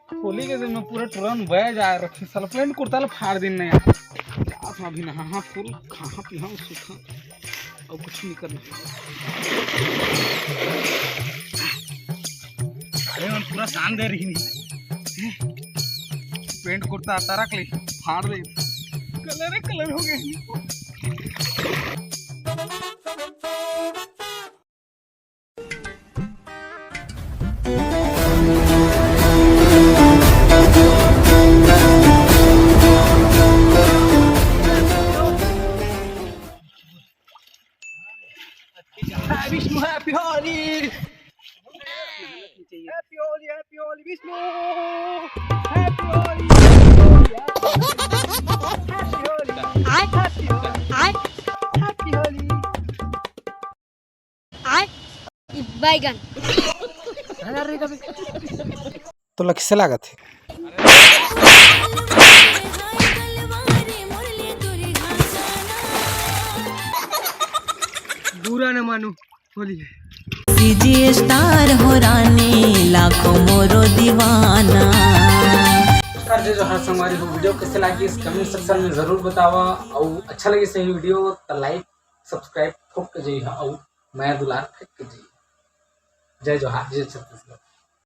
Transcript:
होली के दिन में पूरा टुरन बह जा रखी साला पेंट कुर्ता ला फाड़ दिन नहीं यार क्या अभी नहा हाँ फुल खा पीहा सूखा और कुछ नहीं करना। अरे मन पूरा शान दे रही नहीं पेंट कुर्ता आता रख ले फाड़ दे कलर हो गए। Vishnu happy Holi happy Holi Vishnu happy Holi happy Holi बैगन तो लक्ष्य से लागत है बुरा न मानो होली कीजिए स्टार हो रानी लाखों मोरो दीवाना। नमस्कार जय जोहार संगवारी हो वीडियो कैसे लगी इस कमेंट सेक्शन में जरूर बतावा और अच्छा लगे सही वीडियो तो लाइक सब्सक्राइब ठोक के जाइए और मैं दुलार फेंक के जाइए। जय जोहार जय छत्तीसगढ़।